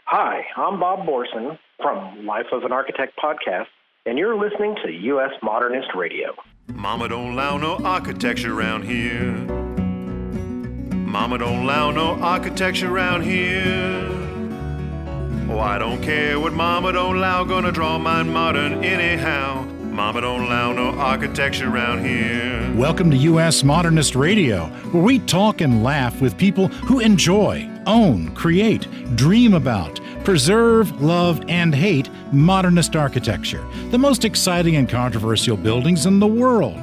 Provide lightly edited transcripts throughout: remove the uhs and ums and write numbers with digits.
Hi, I'm Bob Borson from Life of an Architect podcast, and you're listening to U.S. Modernist Radio. Mama don't allow no architecture around here. Mama don't allow no architecture around here. Oh, I don't care what Mama don't allow, gonna draw mine modern anyhow. Mama don't allow no architecture around here. Welcome to U.S. Modernist Radio, where we talk and laugh with people who enjoy, own, create, dream about, preserve, love, and hate modernist architecture, the most exciting and controversial buildings in the world.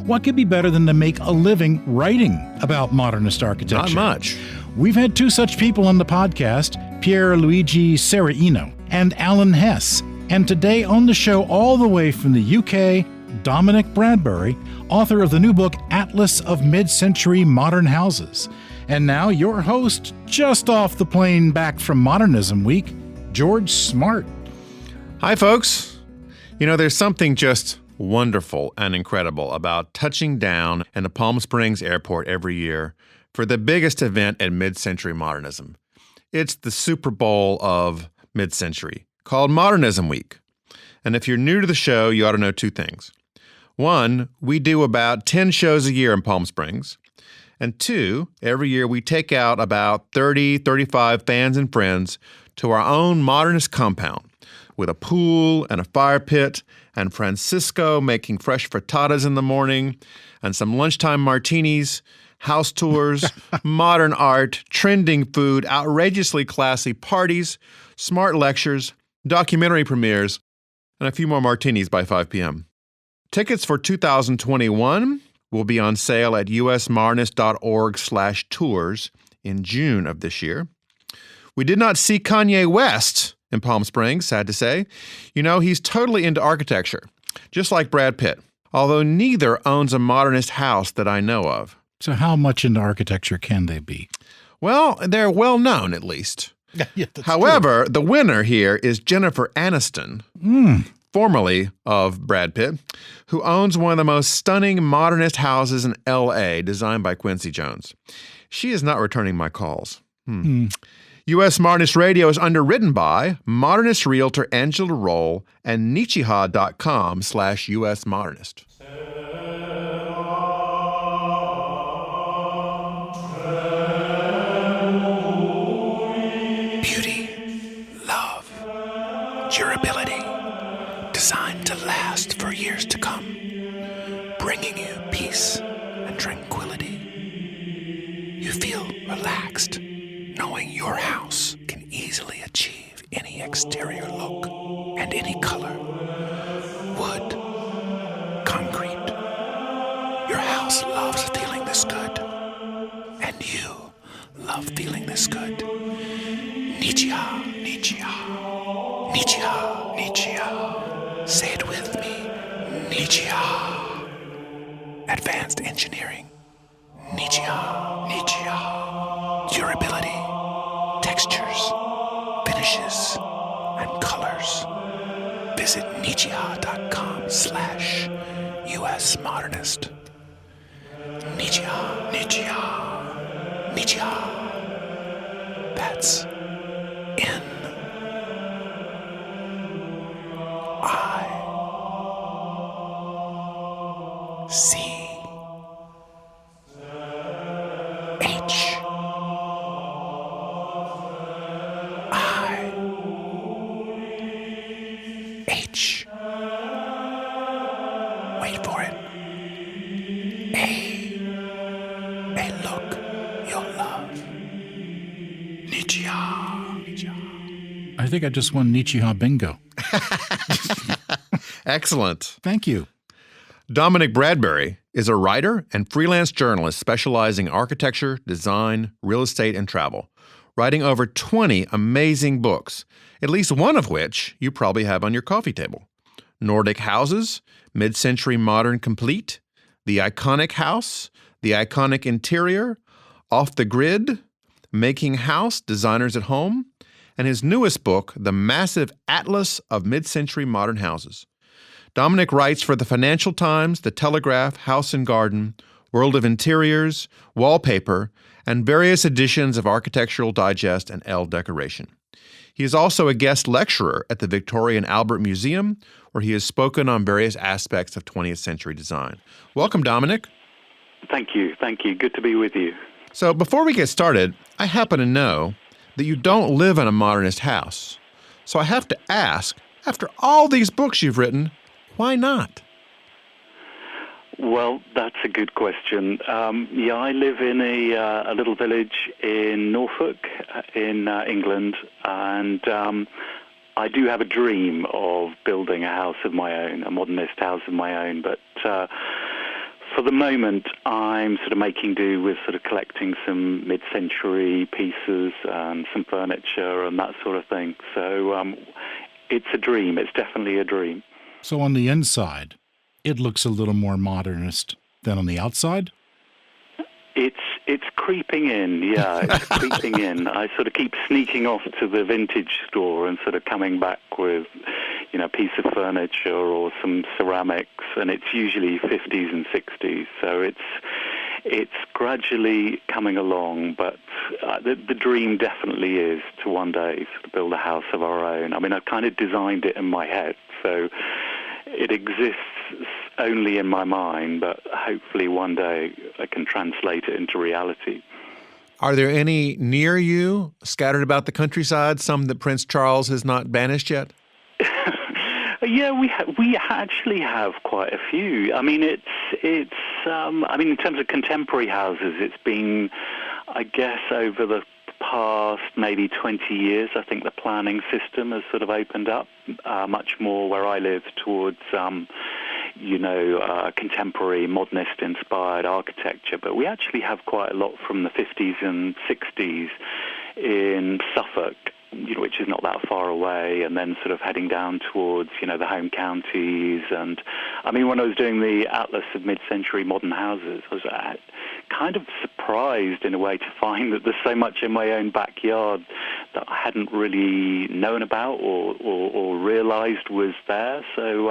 What could be better than to make a living writing about modernist architecture? Not much. We've had two such people on the podcast, Pierluigi Serraino and Alan Hess. And today on the show, all the way from the UK, Dominic Bradbury, author of the new book, Atlas of Mid-Century Modern Houses. And now your host, just off the plane back from Modernism Week, George Smart. Hi, folks. You know, there's something just wonderful and incredible about touching down in the Palm Springs airport every year for the biggest event in mid-century modernism. It's the Super Bowl of mid-century, called Modernism Week. And if you're new to the show, you ought to know two things. One, we do about 10 shows a year in Palm Springs. And two, every year we take out about 30, 35 fans and friends to our own modernist compound with a pool and a fire pit and Francisco making fresh frittatas in the morning and some lunchtime martinis, house tours, modern art, trending food, outrageously classy parties, smart lectures, documentary premieres, and a few more martinis by 5 p.m. Tickets for 2021 will be on sale at usmodernist.org/tours in June of this year. We did not see Kanye West in Palm Springs, sad to say. You know, he's totally into architecture, just like Brad Pitt, although neither owns a modernist house that I know of. So how much into architecture can they be? Well, they're well known, at least. Yeah, However, the winner here is Jennifer Aniston, formerly of Brad Pitt, who owns one of the most stunning modernist houses in L.A., designed by Quincy Jones. She is not returning my calls. U.S. Modernist Radio is underwritten by modernist realtor Angela Roll and Nichiha.com/US Modernist. Durability, designed to last for years to come, bringing you peace and tranquility. You feel relaxed, knowing your house can easily achieve any exterior look and any color. Wood, concrete. Your house loves feeling this good, and you love feeling this good. Nichiha, Nichiha. Nichiha, Nichiha. Say it with me. Nichiha. Advanced engineering. Nichiha, Nichiha. Durability, textures, finishes, and colors. Visit Nichiha.com/US Modernist. Nichiha, Nichiha. Nichiha. That's N. C H I H. Wait for it. A look you'll love. Nichiha. I think I just won Nichiha Bingo. Excellent. Thank you. Dominic Bradbury is a writer and freelance journalist specializing in architecture, design, real estate, and travel, writing over 20 amazing books, at least one of which you probably have on your coffee table. Nordic Houses, Mid-Century Modern Complete, The Iconic House, The Iconic Interior, Off the Grid, Making House, Designers at Home, and his newest book, The Massive Atlas of Mid-Century Modern Houses. Dominic writes for the Financial Times, The Telegraph, House and Garden, World of Interiors, Wallpaper, and various editions of Architectural Digest and Elle Decoration. He is also a guest lecturer at the Victoria and Albert Museum, where he has spoken on various aspects of 20th century design. Welcome, Dominic. Thank you. Good to be with you. So before we get started, I happen to know that you don't live in a modernist house. So I have to ask, after all these books you've written, why not? Well, that's a good question. I live in a little village in Norfolk, in England, and I do have a dream of building a house of my own, a modernist house of my own, but for the moment, I'm sort of making do with sort of collecting some mid-century pieces and some furniture and that sort of thing. So it's a dream. It's definitely a dream. So on the inside, it looks a little more modernist than on the outside? It's creeping in, yeah, it's creeping in. I sort of keep sneaking off to the vintage store and sort of coming back with, a piece of furniture or some ceramics, and it's usually 50s and 60s, so it's gradually coming along, but the dream definitely is to one day sort of build a house of our own. I mean, I've kind of designed it in my head, so it exists only in my mind, but hopefully one day I can translate it into reality. Are there any near you, scattered about the countryside, some that Prince Charles has not banished yet? Yeah, we actually have quite a few. I mean, it's in terms of contemporary houses, it's been, I guess, over the past maybe 20 years, I think the planning system has sort of opened up much more where I live towards, contemporary modernist-inspired architecture. But we actually have quite a lot from the 50s and 60s in Suffolk, which is not that far away, and then sort of heading down towards, the home counties. And I mean, when I was doing the Atlas of Mid-Century Modern Houses, I was kind of surprised in a way to find that there's so much in my own backyard that I hadn't really known about or realized was there. So,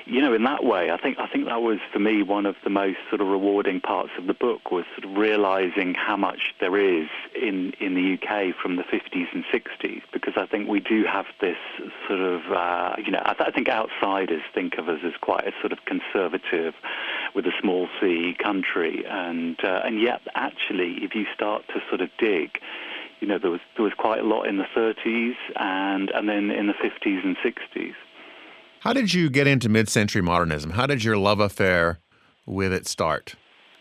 in that way, I think that was, for me, one of the most sort of rewarding parts of the book, was sort of realizing how much there is in the UK from the 50s and 60s, because I think we do have this sort of, I think outsiders think of us as quite a sort of conservative, with a small c country, and yet actually, if you start to sort of dig, there was quite a lot in the 30s and then in the 50s and 60s. How did you get into mid-century modernism? How did your love affair with it start?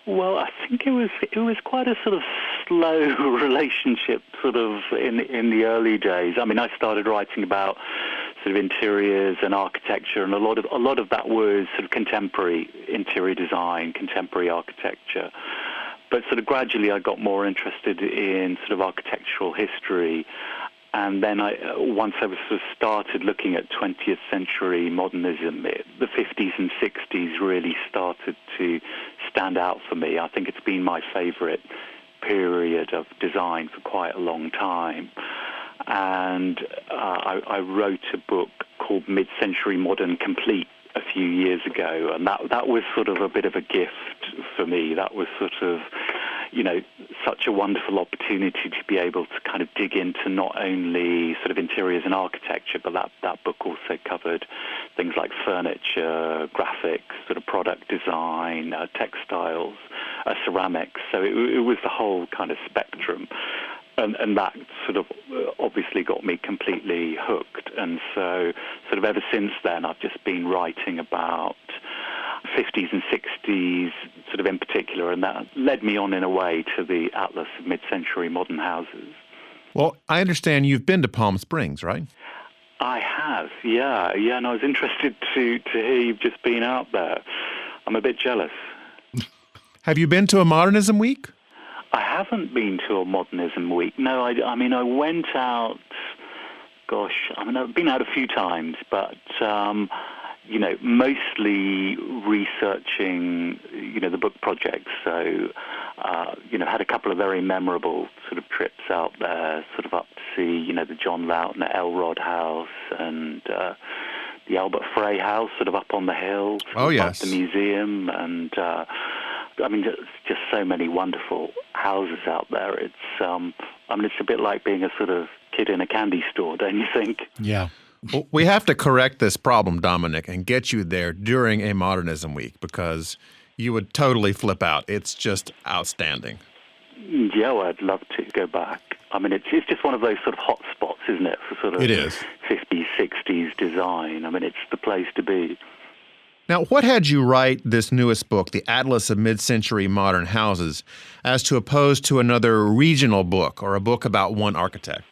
Well, I think it was quite a sort of slow relationship, sort of in the early days. I mean, I started writing about sort of interiors and architecture, and a lot of that was sort of contemporary interior design, contemporary architecture. But sort of gradually, I got more interested in sort of architectural history. And then once I was sort of started looking at 20th century modernism, the 50s and 60s really started to stand out for me. I think it's been my favorite period of design for quite a long time. And I wrote a book called Mid-Century Modern Complete a few years ago, and that was sort of a bit of a gift for me. That was sort of, such a wonderful opportunity to be able to kind of dig into not only sort of interiors and architecture, but that book also covered things like furniture, graphics, sort of product design, textiles, ceramics. So it was the whole kind of spectrum. And that sort of obviously got me completely hooked. And so sort of ever since then, I've just been writing about 50s and 60s sort of in particular, and that led me on in a way to the Atlas of Mid-Century Modern Houses. Well, I understand you've been to Palm Springs, right? I have, yeah, and I was interested to hear you've just been out there. I'm a bit jealous. Have you been to a modernism week? I haven't been to a modernism week. No, I mean, I went out, I've been out a few times, but, mostly researching, the book project. So, had a couple of very memorable sort of trips out there, sort of up to see, the John Loughton Elrod House and the Albert Frey House, sort of up on the hill. Oh, yes. The museum, and just so many wonderful houses out there. It's it's a bit like being a sort of kid in a candy store, don't you think? Yeah. Well, we have to correct this problem, Dominic, and get you there during a Modernism Week because you would totally flip out. It's just outstanding. Yeah, well, I'd love to go back. I mean, it's just one of those sort of hot spots, isn't it, for sort of It is. 50s, 60s design. I mean, it's the place to be. Now, what had you write this newest book, The Atlas of Mid-Century Modern Houses, as to opposed to another regional book or a book about one architect?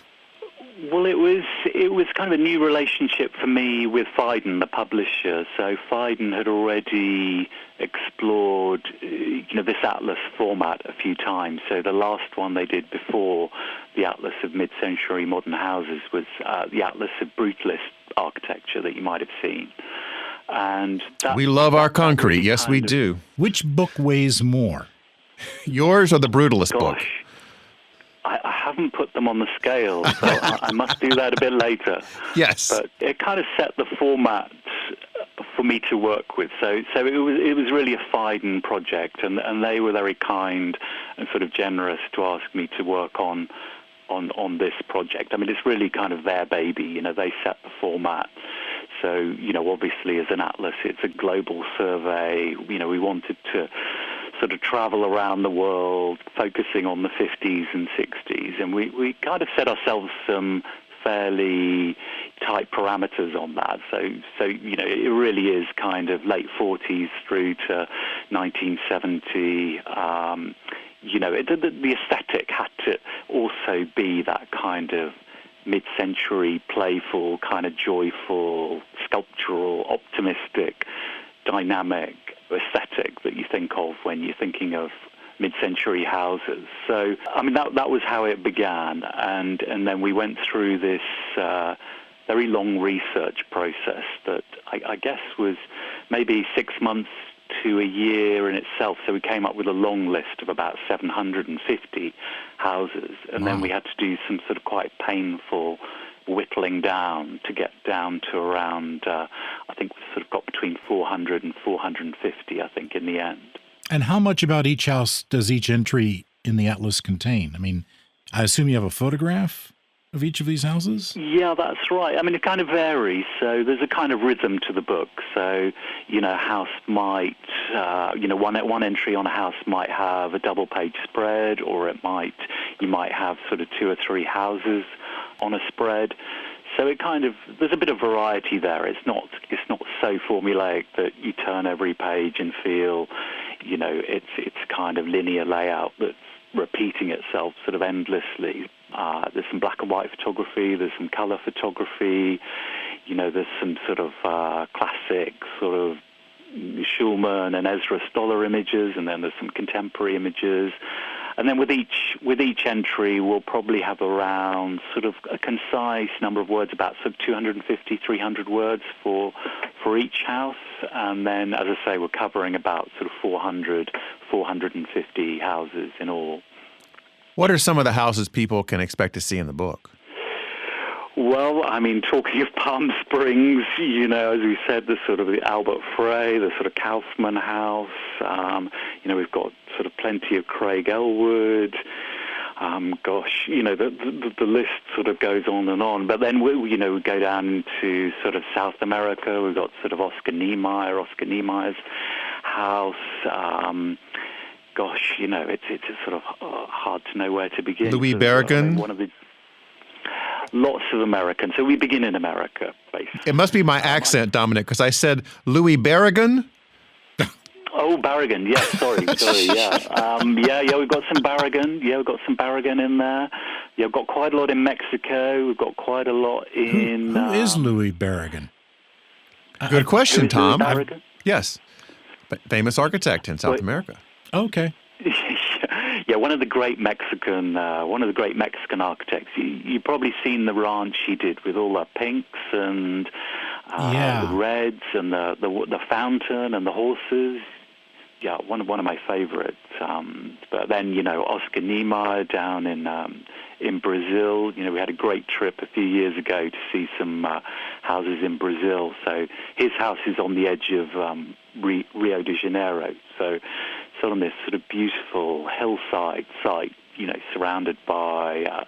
Well, it was kind of a new relationship for me with Phaidon, the publisher. So Phaidon had already explored, this Atlas format a few times. So the last one they did before the Atlas of Mid-Century Modern Houses was the Atlas of Brutalist Architecture that you might have seen. And we love our concrete. Yes, we do. Which book weighs more? Yours or the Brutalist book? I haven't put them on the scale, so I must do that a bit later. Yes. But it kind of set the format for me to work with. So it was really a Phaidon project, and they were very kind and sort of generous to ask me to work on this project. I mean, it's really kind of their baby. They set the format. So, obviously as an atlas, it's a global survey. We wanted to sort of travel around the world, focusing on the 50s and 60s. And we kind of set ourselves some fairly tight parameters on that. So it really is kind of late 40s through to 1970. The aesthetic had to also be that kind of mid-century, playful, kind of joyful, sculptural, optimistic, dynamic aesthetic that you think of when you're thinking of mid-century houses. So, I mean, that was how it began, and then we went through this very long research process that I guess was maybe 6 months to a year in itself. So we came up with a long list of about 750 houses, and then we had to do some sort of quite painful whittling down to get down to around, I think we sort of got between 400 and 450, I think, in the end. And how much about each house does each entry in the Atlas contain? I mean, I assume you have a photograph of each of these houses? Yeah, that's right. I mean, it kind of varies. So there's a kind of rhythm to the book. So, a house might, one entry on a house might have a double-page spread, or you might have sort of 2 or 3 houses on a spread. So it kind of, there's a bit of variety there. It's not so formulaic that you turn every page and feel, it's kind of linear layout that's repeating itself sort of endlessly. There's some black and white photography, there's some color photography, there's some sort of classic sort of Schulman and Ezra Stoller images, and then there's some contemporary images. And then with each entry, we'll probably have around sort of a concise number of words, about sort of 250, 300 words for each house. And then, as I say, we're covering about sort of 400, 450 houses in all. What are some of the houses people can expect to see in the book? Well, I mean, talking of Palm Springs, as we said, the sort of the Albert Frey, the sort of Kaufman house. We've got sort of plenty of Craig Elwood. The list sort of goes on and on. But then we go down into sort of South America. We've got sort of Oscar Niemeyer's house. It's sort of hard to know where to begin. Louis Berrigan. Lots of Americans. So we begin in America, basically. It must be my accent, Dominic, because I said Louis Berrigan. Oh, Berrigan. Yes, sorry, yeah. We've got some Berrigan. Yeah, we've got some Berrigan in there. Yeah, we've got quite a lot in Mexico. We've got quite a lot in... Who is Louis Berrigan? Good question, Tom. Yes. Famous architect in South America. Okay. Yeah, one of the great Mexican architects. You've probably seen the ranch he did with all the pinks and the reds and the fountain and the horses. Yeah, one of my favorites. But then Oscar Niemeyer down in Brazil. We had a great trip a few years ago to see some houses in Brazil. So his house is on the edge of Rio de Janeiro. So on this sort of beautiful hillside site, surrounded by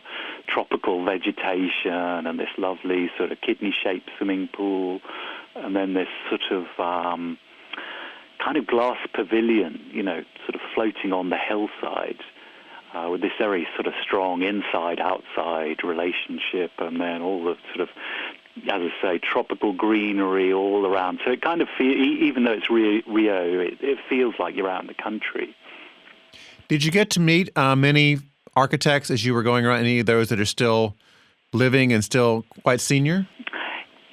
tropical vegetation and this lovely sort of kidney-shaped swimming pool, and then this sort of kind of glass pavilion, sort of floating on the hillside, with this very sort of strong inside-outside relationship, and then all the sort of, as I say, tropical greenery all around. So it kind of even though it's Rio, it feels like you're out in the country. Did you get to meet many architects as you were going around, any of those that are still living and still quite senior?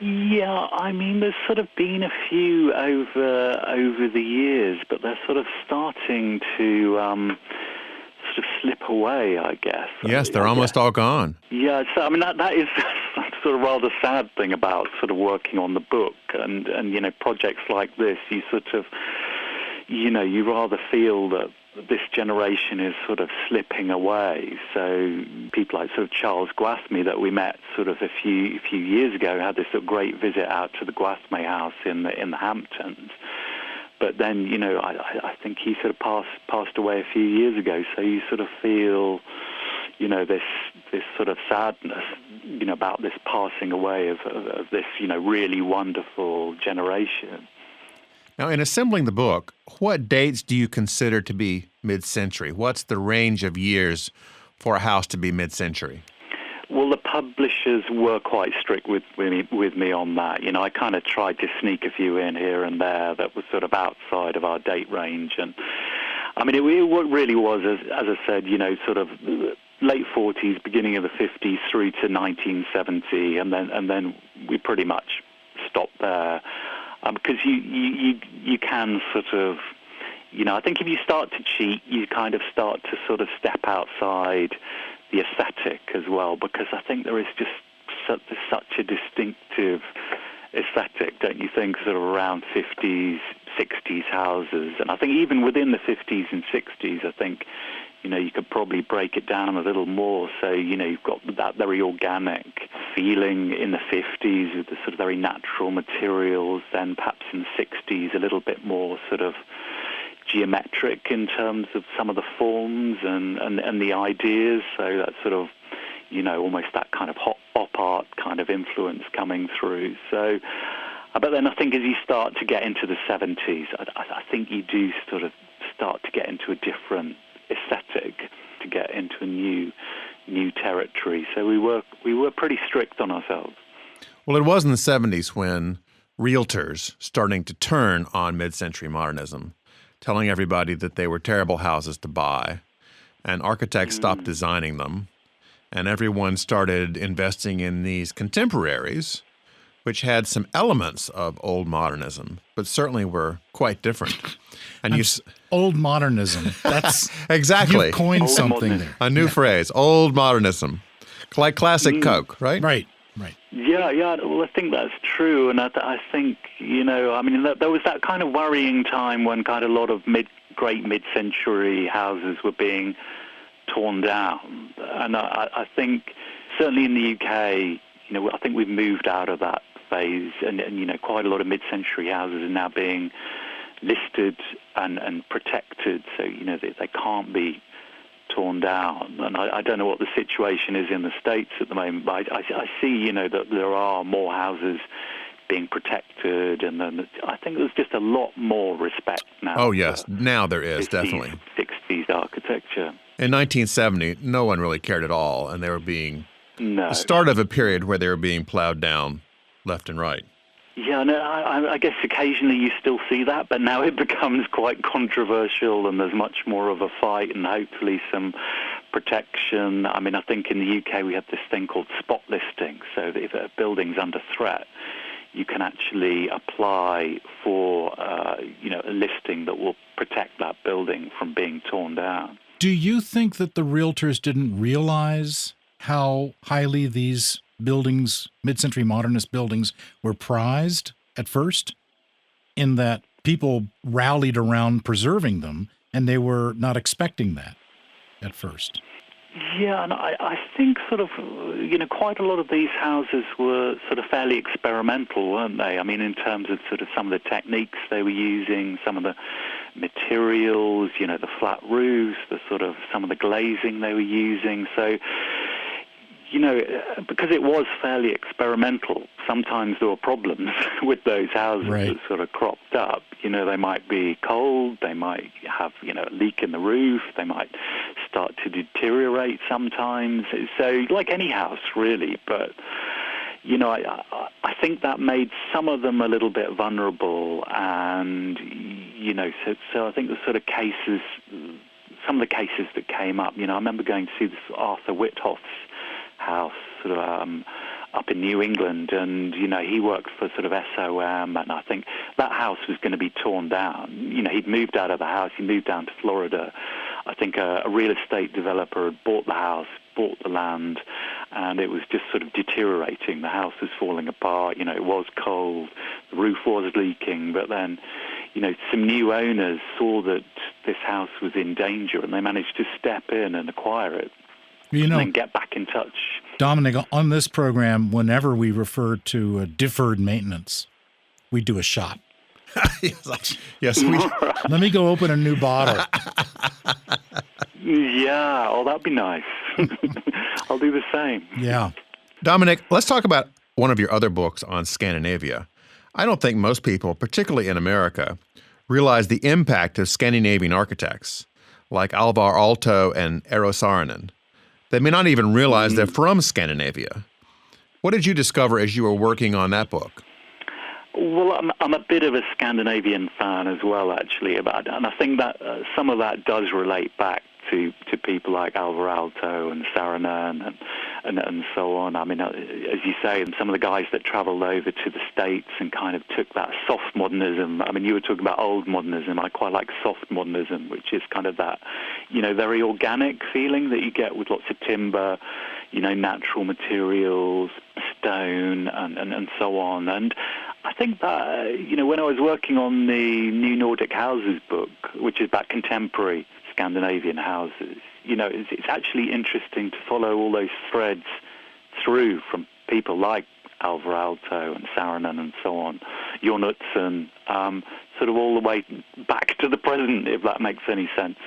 Yeah, I mean, there's sort of been a few over the years, but they're sort of starting to sort of slip away, I guess. Yes, they're almost all gone. Yeah, so I mean, that is sort of rather sad thing about sort of working on the book and projects like this. You sort of, you rather feel that this generation is sort of slipping away. So people like sort of Charles Guathme that we met sort of a few years ago had this sort of great visit out to the Guathme house in the Hamptons. But then, I think he sort of passed away a few years ago. So you sort of feel, this sort of sadness, about this passing away of this, really wonderful generation. Now, in assembling the book, what dates do you consider to be mid-century? What's the range of years for a house to be mid-century? Well, the publishers were quite strict with me on that. I kind of tried to sneak a few in here and there that was sort of outside of our date range. And I mean, it really was, as I said, sort of late 40s, beginning of the 50s through to 1970, and then we pretty much stopped there. Because you can sort of, I think if you start to cheat, you kind of start to sort of step outside the aesthetic as well, because I think there is just such a distinctive aesthetic, don't you think, sort of around 50s, 60s houses. And I think even within the 50s and 60s, I think, you could probably break it down a little more. So, you've got that very organic feeling in the 50s with the sort of very natural materials. Then perhaps in the 60s, a little bit more sort of geometric in terms of some of the forms and the ideas. So that sort of, almost that kind of pop art kind of influence coming through. So, but then I think as you start to get into the 70s, I think you do sort of start to get into a different aesthetic, to get into a new territory. So we were pretty strict on ourselves. Well, it was in the 70s when realtors starting to turn on mid-century modernism, telling everybody that they were terrible houses to buy, and architects stopped designing them, and everyone started investing in these contemporaries, which had some elements of old modernism, but certainly were quite different. And old modernism. That's exactly. You've coined old something modernism. there. A new phrase, old modernism. Like classic Coke, right? Right. Yeah. Well, I think that's true, and I think there was that kind of worrying time when kind of a lot of great mid-century houses were being torn down, and I think certainly in the UK, I think we've moved out of that phase, and quite a lot of mid-century houses are now being listed and protected, so they can't be torn down. And I don't know what the situation is in the States at the moment, but I see that there are more houses being protected, and then I think there's just a lot more respect now. Oh yes, now there is, 50s, definitely. 60s architecture. In 1970, no one really cared at all, and they were being the start of a period where they were being plowed down left and right. Yeah, no, I guess occasionally you still see that, but now it becomes quite controversial, and there's much more of a fight and hopefully some protection. I mean, I think in the UK we have this thing called spot listing, so that if a building's under threat, you can actually apply for a listing that will protect that building from being torn down. Do you think that the realtors didn't realize how highly these buildings, mid-century modernist buildings, were prized at first, in that people rallied around preserving them, and they were not expecting that at first? Yeah, and I think sort of, quite a lot of these houses were sort of fairly experimental, weren't they? I mean, in terms of sort of some of the techniques they were using, some of the materials, the flat roofs, the sort of some of the glazing they were using. So, because it was fairly experimental, sometimes there were problems with those houses that sort of cropped up. They might be cold, they might have, a leak in the roof, they might start to deteriorate sometimes. So, like any house, really. But, I think that made some of them a little bit vulnerable. And, so I think the sort of cases, some of the cases that came up, I remember going to see this Arthur Whithoff's house sort of up in New England, and he worked for sort of SOM, and I think that house was going to be torn down. He'd moved out of the house, he moved down to Florida. I think a real estate developer had bought the house, bought the land, and it was just sort of deteriorating. The house was falling apart, it was cold, the roof was leaking, but then some new owners saw that this house was in danger, and they managed to step in and acquire it. And then get back in touch. Dominic, on this program, whenever we refer to deferred maintenance, we do a shot. Yes. Let me go open a new bottle. Yeah, that'd be nice. I'll do the same. Yeah. Dominic, let's talk about one of your other books on Scandinavia. I don't think most people, particularly in America, realize the impact of Scandinavian architects like Alvar Aalto and Eero Saarinen. They may not even realize they're from Scandinavia. What did you discover as you were working on that book? Well, I'm a bit of a Scandinavian fan as well, actually, and I think that some of that does relate back to people like Alvar Aalto and Saarinen and so on. I mean, as you say, some of the guys that travelled over to the States and kind of took that soft modernism. I mean, you were talking about old modernism. I quite like soft modernism, which is kind of that, very organic feeling that you get with lots of timber, natural materials, stone, and so on. And I think that, when I was working on the New Nordic Houses book, which is about contemporary Scandinavian houses, it's actually interesting to follow all those threads through from people like Alvar Aalto and Saarinen and so on, Jon Utzon, sort of all the way back to the present, if that makes any sense.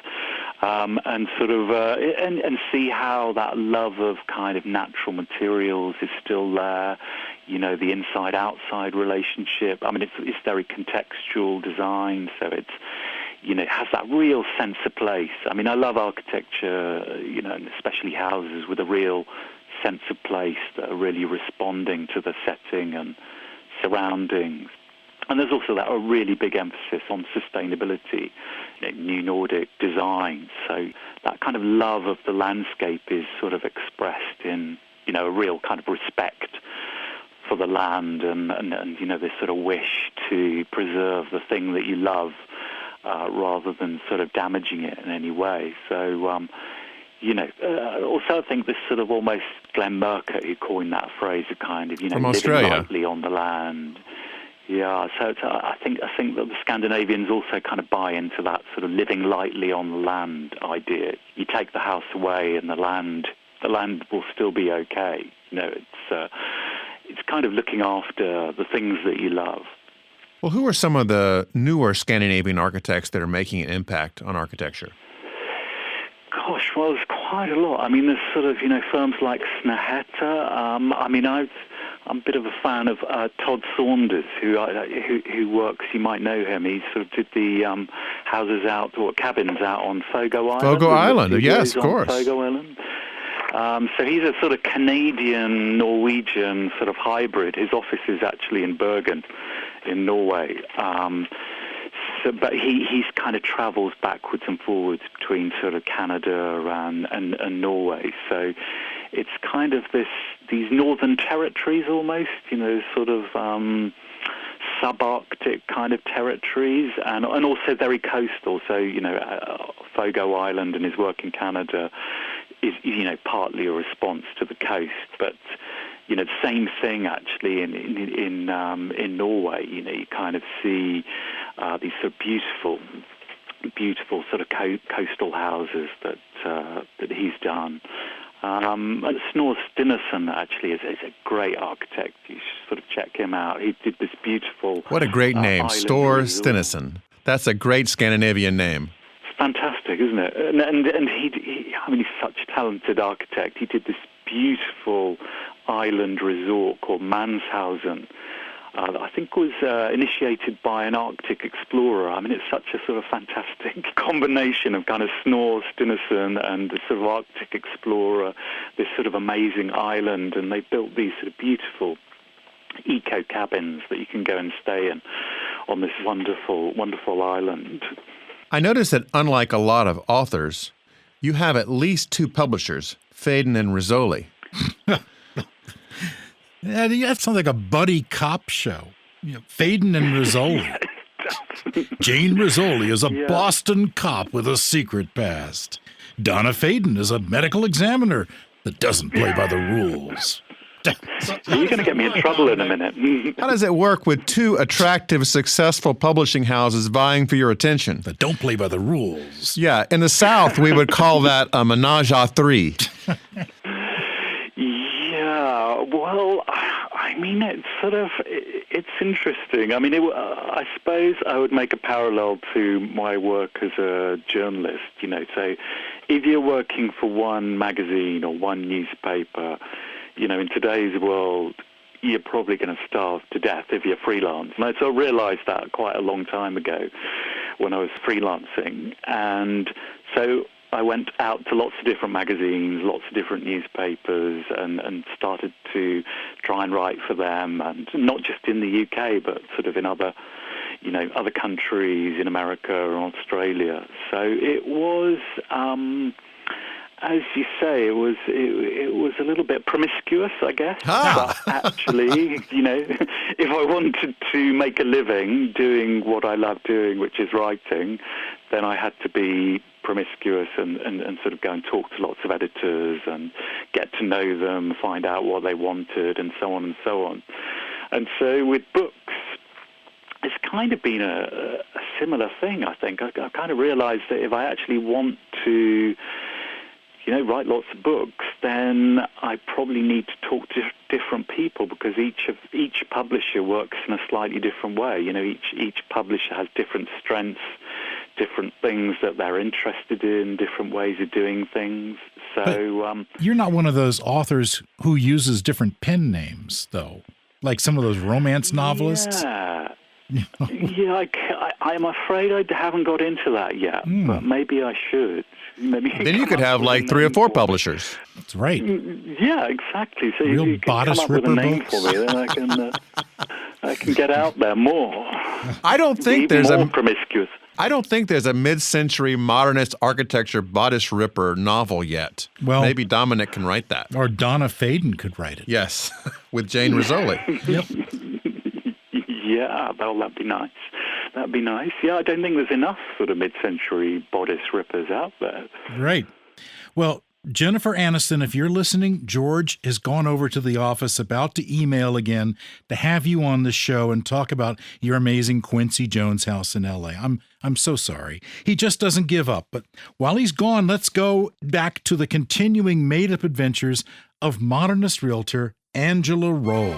And sort of and see how that love of kind of natural materials is still there. The inside-outside relationship. I mean, it's very contextual design, so it's it has that real sense of place. I mean, I love architecture, and especially houses with a real sense of place that are really responding to the setting and surroundings. And there's also that a really big emphasis on sustainability, New Nordic design. So that kind of love of the landscape is sort of expressed in, a real kind of respect for the land and this sort of wish to preserve the thing that you love rather than sort of damaging it in any way. So, also I think this sort of almost Glenn Murcutt, who coined that phrase of kind of, from Australia, living lightly on the land. Yeah, so I think that the Scandinavians also kind of buy into that sort of living lightly on the land idea. You take the house away and the land will still be okay. It's kind of looking after the things that you love. Well, who are some of the newer Scandinavian architects that are making an impact on architecture? Gosh, well, there's quite a lot. I mean, there's sort of, firms like Snehetta. I'm a bit of a fan of Todd Saunders, who works, you might know him. He sort of did the cabins out on Fogo Island. Fogo Island, yes, of course. Fogo Island. So he's a sort of Canadian-Norwegian sort of hybrid. His office is actually in Bergen in Norway. But he kind of travels backwards and forwards between sort of Canada and Norway. So it's kind of these northern territories almost, sort of subarctic kind of territories, and also very coastal. So, Fogo Island and his work in Canada is, partly a response to the coast, but the same thing actually in Norway. You kind of see these sort of beautiful sort of coastal houses that he's done. Snorre Stinnesson actually is a great architect. You should sort of check him out. He did this beautiful. What a great name, Snorre Stinnesson. That's a great Scandinavian name. It's fantastic, isn't it? And he's such a talented architect. He did this beautiful island resort called Manshausen. I think was initiated by an Arctic explorer. I mean, it's such a sort of fantastic combination of kind of Snorre Sturluson and the sort of Arctic explorer, this sort of amazing island, and they built these sort of beautiful eco cabins that you can go and stay in on this wonderful, wonderful island. I noticed that unlike a lot of authors, you have at least 2 publishers, Faden and Rizzoli. Yeah, that sounds like a buddy cop show. Faden and Rizzoli. Jane Rizzoli is a Boston cop with a secret past. Donna Faden is a medical examiner that doesn't play by the rules. You're going to get me in trouble in a minute. How does it work with 2 attractive, successful publishing houses vying for your attention? That don't play by the rules. Yeah, in the South, we would call that a menage a 3. Well, I mean, it's interesting. I mean, I suppose I would make a parallel to my work as a journalist, so if you're working for one magazine or one newspaper, in today's world, you're probably going to starve to death if you're freelance. And I realized that quite a long time ago when I was freelancing. And so I went out to lots of different magazines, lots of different newspapers, and started to try and write for them, and not just in the UK, but sort of in other countries, in America or Australia. So it was, as you say, it was a little bit promiscuous, I guess. But actually, if I wanted to make a living doing what I love doing, which is writing, then I had to be promiscuous and sort of go and talk to lots of editors and get to know them, find out what they wanted, and so on and so on. And so with books, it's kind of been a similar thing, I think. I kind of realized that if I actually want to write lots of books, then I probably need to talk to different people, because each publisher works in a slightly different way. Each publisher has different strengths, different things that they're interested in, different ways of doing things. So you're not one of those authors who uses different pen names, though, like some of those romance novelists. Yeah, I'm afraid I haven't got into that yet, but maybe I should. Then you could have like 3 or 4 publishers. That's right. Yeah, exactly. So Real you can come up with a name for me, then I can get out there more. I don't think Even there's more promiscuous. I don't think there's a mid-century modernist architecture bodice ripper novel yet. Well, maybe Dominic can write that. Or Donna Faden could write it. Yes, with Jane Rizzoli. Yep. Yeah, that'd be nice. That'd be nice. Yeah, I don't think there's enough sort of mid-century bodice rippers out there. Right. Well, Jennifer Aniston, if you're listening, George has gone over to the office, about to email again to have you on the show and talk about your amazing Quincy Jones house in L.A. I'm so sorry. He just doesn't give up. But while he's gone, let's go back to the continuing made-up adventures of modernist realtor Angela Roll.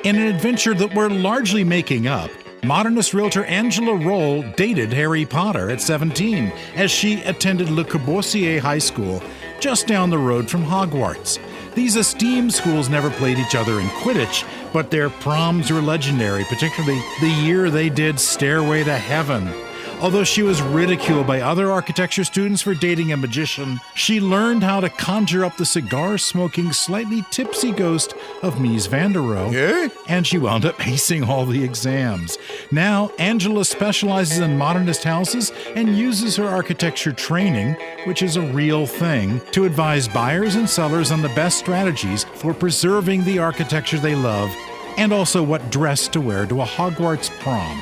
In an adventure that we're largely making up, modernist realtor Angela Roll dated Harry Potter at 17 as she attended Le Corbusier High School just down the road from Hogwarts. These esteemed schools never played each other in Quidditch, but their proms were legendary, particularly the year they did Stairway to Heaven. Although she was ridiculed by other architecture students for dating a magician, she learned how to conjure up the cigar-smoking, slightly tipsy ghost of Mies van der Rohe, Yeah? and she wound up acing all the exams. Now, Angela specializes in modernist houses and uses her architecture training, which is a real thing, to advise buyers and sellers on the best strategies for preserving the architecture they love, and also what dress to wear to a Hogwarts prom.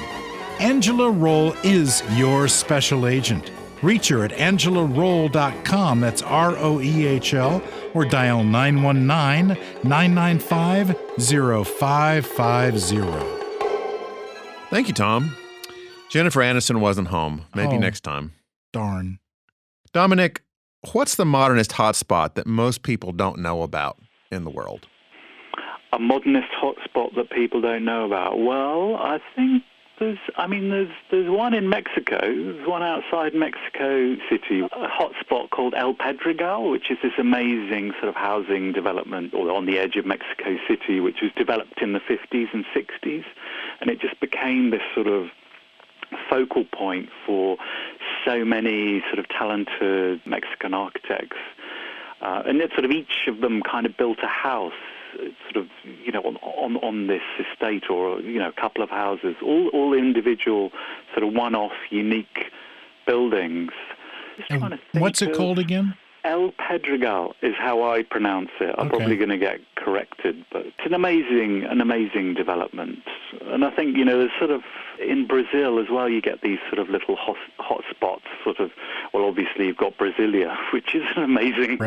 Angela Roll is your special agent. Reach her at angelaroll.com, that's ROEHL, or dial 919-995-0550. Thank you, Tom. Jennifer Aniston wasn't home. Maybe Oh. next time. Darn. Dominic, what's the modernist hotspot that most people don't know about in the world? A modernist hotspot that people don't know about. Well, I think There's one in Mexico. There's one outside Mexico City, a hotspot called El Pedregal, which is this amazing sort of housing development on the edge of Mexico City, which was developed in the 50s and 60s. And it just became this sort of focal point for so many sort of talented Mexican architects. And it sort of each of them kind of built a house sort of, on this estate, or, a couple of houses, all individual sort of one-off unique buildings. And what's it called again? El Pedregal is how I pronounce it. I'm probably going to get corrected, but it's an amazing development. And I think, there's sort of, in Brazil as well, you get these sort of little hot spots, sort of, well, obviously you've got Brasilia, which is an amazing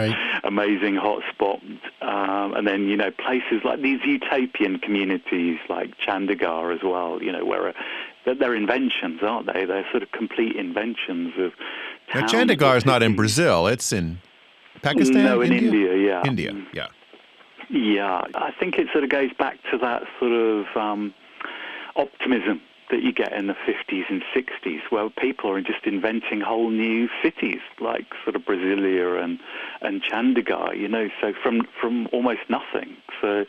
hot spot. And then, places like these utopian communities like Chandigarh as well, where they're inventions, aren't they? They're sort of complete inventions of towns. Now, Chandigarh is not in Brazil. It's in Pakistan? No, in India, yeah. India, yeah. Yeah, I think it sort of goes back to that sort of optimism that you get in the 50s and 60s, where people are just inventing whole new cities, like sort of Brasilia and Chandigarh, so from almost nothing. So,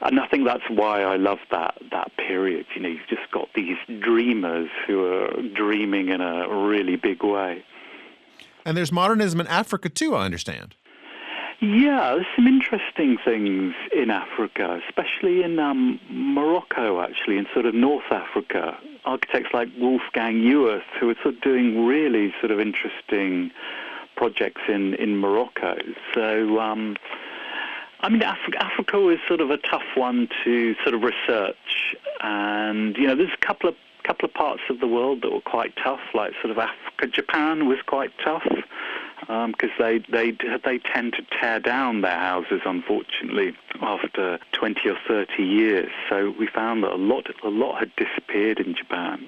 and I think that's why I love that period. You've just got these dreamers who are dreaming in a really big way. And there's modernism in Africa, too, I understand. Yeah, there's some interesting things in Africa, especially in Morocco, actually, in sort of North Africa. Architects like Wolfgang Ewers, who are sort of doing really sort of interesting projects in Morocco. So, Africa was sort of a tough one to sort of research. And, there's a couple of parts of the world that were quite tough, like sort of Africa. Japan was quite tough because they tend to tear down their houses, unfortunately, after 20 or 30 years. So we found that a lot had disappeared in Japan.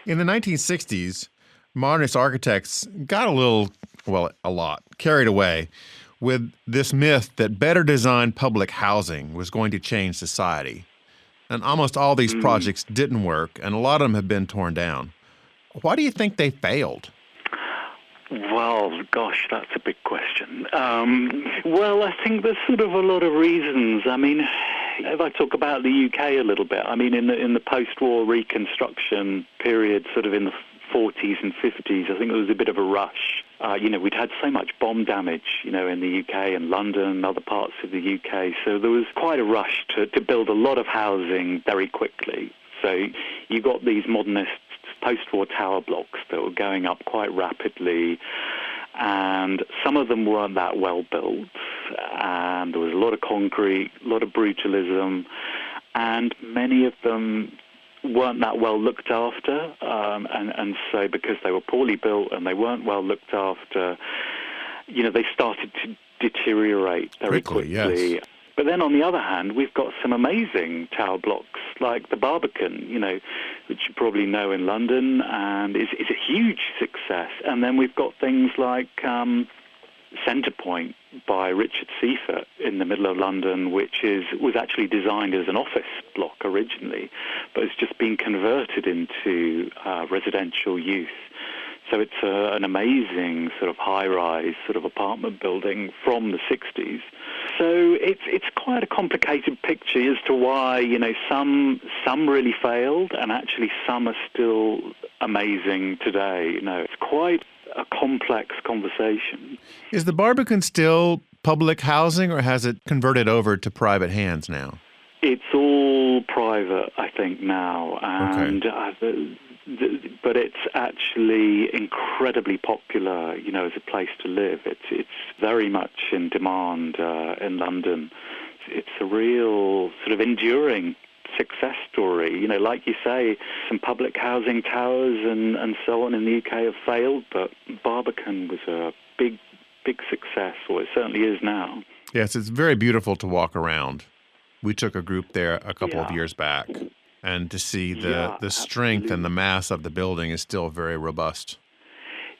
In the 1960s, modernist architects got a lot carried away with this myth that better designed public housing was going to change society. And almost all these projects didn't work, and a lot of them have been torn down. Why do you think they failed? Well, gosh, that's a big question. Well, I think there's sort of a lot of reasons. I mean, if I talk about the UK a little bit, I mean, in the post-war reconstruction period, sort of in the 40s and 50s, I think there was a bit of a rush. We'd had so much bomb damage, in the UK and London and other parts of the UK. So there was quite a rush to build a lot of housing very quickly. So you got these modernist post-war tower blocks that were going up quite rapidly. And some of them weren't that well built. And there was a lot of concrete, a lot of brutalism. And many of them weren't that well looked after, and so because they were poorly built and they weren't well looked after, they started to deteriorate very quickly. Yes. But then on the other hand, we've got some amazing tower blocks like the Barbican, which you probably know in London, and is a huge success. And then we've got things like Centrepoint by Richard Seifert in the middle of London, which was actually designed as an office block originally, but it's just been converted into residential use. So it's an amazing sort of high-rise sort of apartment building from the 60s. So it's quite a complicated picture as to why, some really failed and actually some are still amazing today. It's quite a complex conversation. Is the Barbican still public housing, or has it converted over to private hands now? It's all private, I think, now, and but it's actually incredibly popular, as a place to live. It's very much in demand in London. It's a real sort of enduring success story. Like you say, some public housing towers and so on in the UK have failed, but Barbican was a big success, or it certainly is now. Yes, it's very beautiful to walk around. We took a group there a couple of years back, and to see the strength and the mass of the building is still very robust.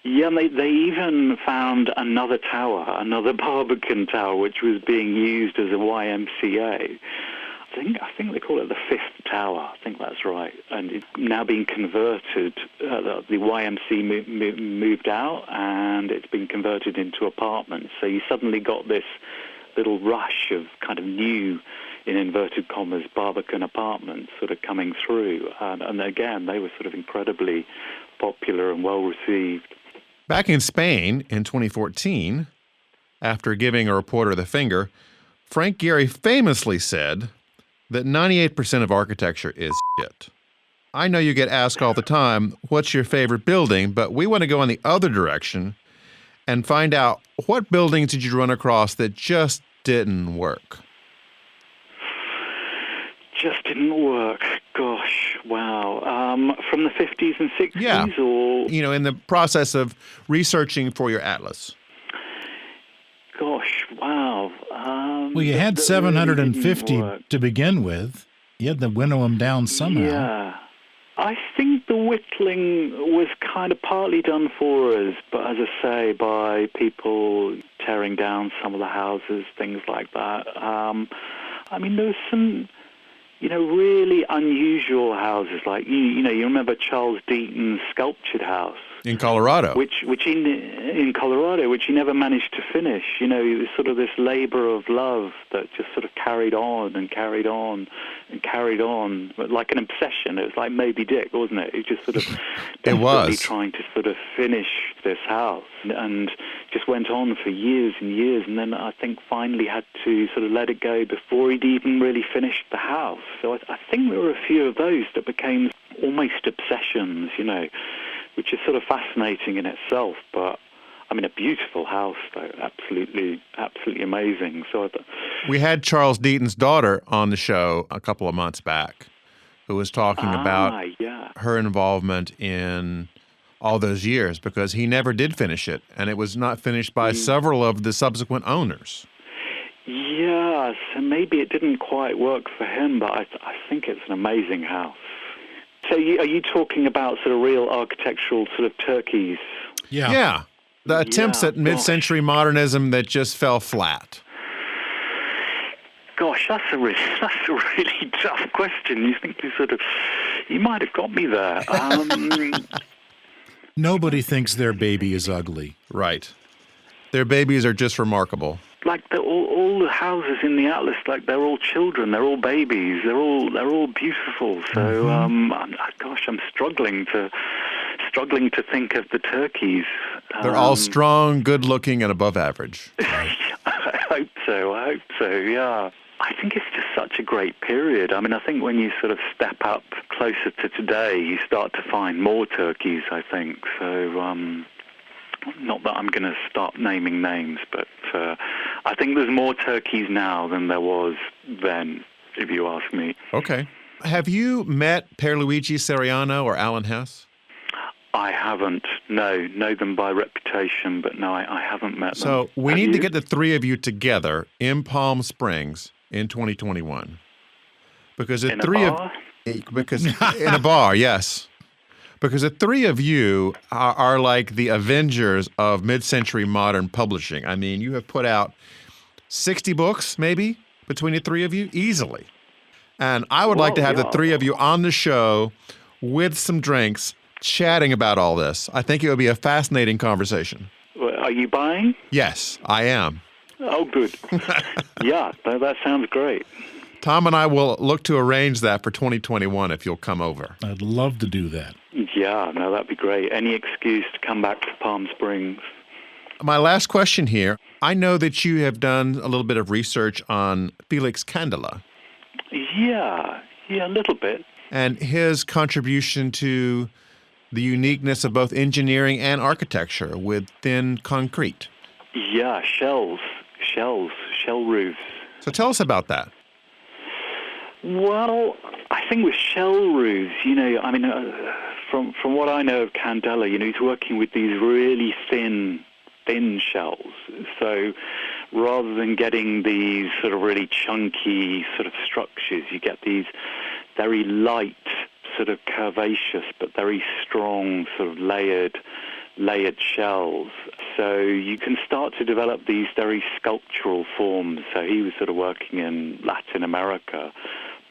Yeah, and they even found another tower, another Barbican tower, which was being used as a YMCA. think they call it the Fifth Tower. I think that's right. And it's now being converted. The YMC moved out, and it's been converted into apartments. So you suddenly got this little rush of kind of new, in inverted commas, Barbican apartments sort of coming through. And again, they were sort of incredibly popular and well received. Back in Spain in 2014, after giving a reporter the finger, Frank Gehry famously said that 98% of architecture is shit. I know you get asked all the time, what's your favorite building? But we want to go in the other direction and find out, what buildings did you run across that just didn't work? Just didn't work. Gosh, wow. From the 50s and 60s? Yeah. Or You know, in the process of researching for your atlas. Gosh, wow. Well, you had that 750 really didn't work. to begin with. You had to winnow them down somehow. Yeah. I think the whittling was kind of partly done for us, but as I say, by people tearing down some of the houses, things like that. I mean, there was some, really unusual houses, like, you remember Charles Deaton's sculptured house? In Colorado. Which in Colorado, which he never managed to finish. It was sort of this labor of love that just sort of carried on and carried on and carried on, but like an obsession. It was like Moby Dick, wasn't it? It just sort of desperately trying to sort of finish this house, and just went on for years and years, and then I think finally had to sort of let it go before he'd even really finished the house. So I think there were a few of those that became almost obsessions, which is sort of fascinating in itself. But, I mean, a beautiful house, though, absolutely amazing. So we had Charles Deaton's daughter on the show a couple of months back, who was talking about her involvement in all those years, because he never did finish it, and it was not finished by several of the subsequent owners. Yeah, so maybe it didn't quite work for him, but I think it's an amazing house. So are you talking about sort of real architectural sort of turkeys? Yeah. The attempts at mid-century modernism that just fell flat. Gosh, that's a really tough question. You think you might have got me there. Nobody thinks their baby is ugly. Right. Their babies are just remarkable. Like all the houses in the atlas, like they're all children, they're all babies, they're all beautiful. So, I'm struggling to think of the turkeys. They're all strong, good-looking, and above average. I hope so. Yeah. I think it's just such a great period. I mean, I think when you sort of step up closer to today, you start to find more turkeys, I think. So, not that I'm going to start naming names, but I think there's more turkeys now than there was then, if you ask me. Okay. Have you met Pierluigi Seriano or Alan Hess? I haven't. No, know them by reputation, but no, I haven't met them. So we need to get the three of you together in Palm Springs in 2021. Because in a bar, yes. Because the three of you are like the Avengers of mid-century modern publishing. I mean, you have put out 60 books, maybe, between the three of you, easily. And I would like to have the three of you on the show with some drinks, chatting about all this. I think it would be a fascinating conversation. Are you buying? Yes, I am. Oh, good. Yeah, that sounds great. Tom and I will look to arrange that for 2021 if you'll come over. I'd love to do that. Yeah, no, that'd be great. Any excuse to come back to Palm Springs. My last question here. I know that you have done a little bit of research on Felix Candela. Yeah, a little bit. And his contribution to the uniqueness of both engineering and architecture with thin concrete. Yeah, shell roofs. So tell us about that. Well, I think with shell roofs, from what I know of Candela, he's working with these really thin shells. So rather than getting these sort of really chunky sort of structures, you get these very light, sort of curvaceous, but very strong sort of layered shells. So you can start to develop these very sculptural forms. So he was sort of working in Latin America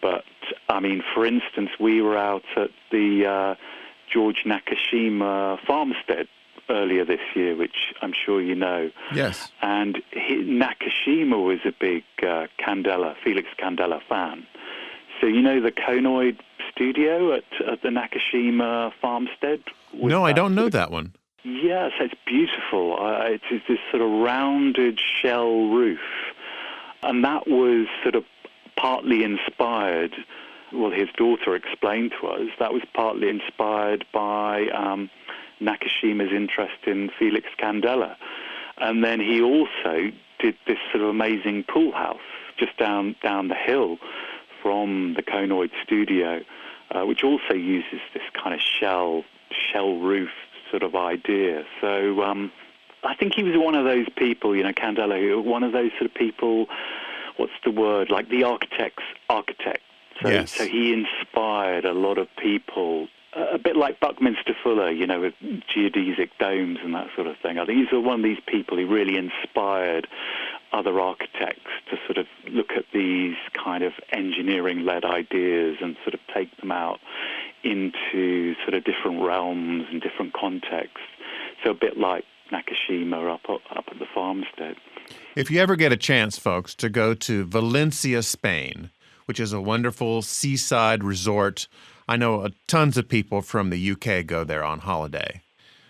But, I mean, for instance, we were out at the George Nakashima farmstead earlier this year, which I'm sure you know. Yes. And Nakashima was a big Felix Candela fan. So you know the Konoid studio at the Nakashima farmstead? No, I don't know that one. Yes, it's beautiful. It's this sort of rounded shell roof. And that was sort of partly inspired, well, his daughter explained to us, that was partly inspired by Nakashima's interest in Felix Candela. And then he also did this sort of amazing pool house just down the hill from the Konoid studio, which also uses this kind of shell roof sort of idea. So I think he was one of those people, you know, Candela, one of those sort of people, what's the word, like the architect's architect. So, yes. So he inspired a lot of people, a bit like Buckminster Fuller, you know, with geodesic domes and that sort of thing. I think he's one of these people who really inspired other architects to sort of look at these kind of engineering-led ideas and sort of take them out into sort of different realms and different contexts. So a bit like Nakashima up at the farmstead. If you ever get a chance, folks, to go to Valencia, Spain, which is a wonderful seaside resort, I know tons of people from the UK go there on holiday.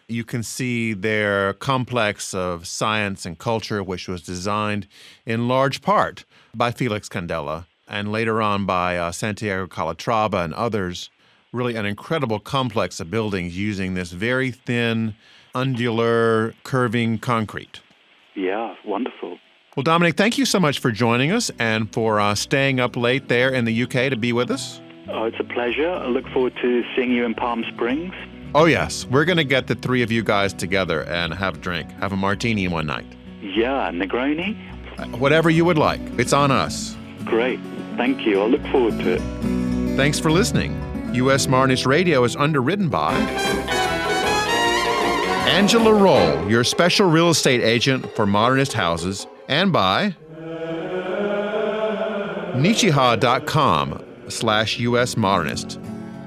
You can see their complex of science and culture, which was designed in large part by Felix Candela and later on by Santiago Calatrava and others. Really an incredible complex of buildings using this very thin, undular, curving concrete. Yeah, wonderful. Well, Dominic, thank you so much for joining us and for staying up late there in the UK to be with us. Oh, it's a pleasure. I look forward to seeing you in Palm Springs. Oh, yes. We're going to get the three of you guys together and have a drink, have a martini one night. Yeah, Negroni? Whatever you would like. It's on us. Great. Thank you. I'll look forward to it. Thanks for listening. U.S. Modernist Radio is underwritten by Angela Roll, your special real estate agent for Modernist houses, and by Nichiha.com/US Modernist.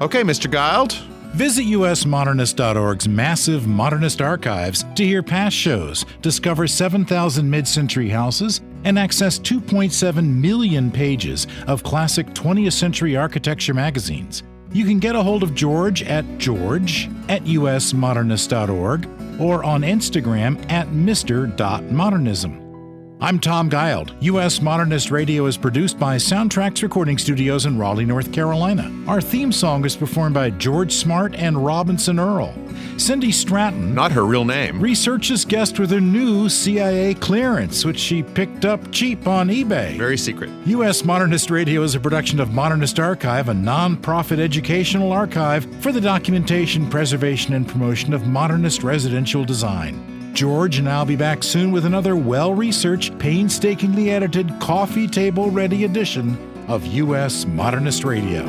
Okay, Mr. Gild. Visit usmodernist.org's massive Modernist archives to hear past shows, discover 7,000 mid-century houses, and access 2.7 million pages of classic 20th century architecture magazines. You can get a hold of George at usmodernist.org or on Instagram at mr.modernism. I'm Tom Gild. U.S. Modernist Radio is produced by Soundtracks Recording Studios in Raleigh, North Carolina. Our theme song is performed by George Smart and Robinson Earl. Cindy Stratton, not her real name, researches guest with her new CIA clearance, which she picked up cheap on eBay. Very secret. U.S. Modernist Radio is a production of Modernist Archive, a non-profit educational archive for the documentation, preservation, and promotion of modernist residential design. George and I'll be back soon with another well-researched, painstakingly edited, coffee table-ready edition of U.S. Modernist Radio.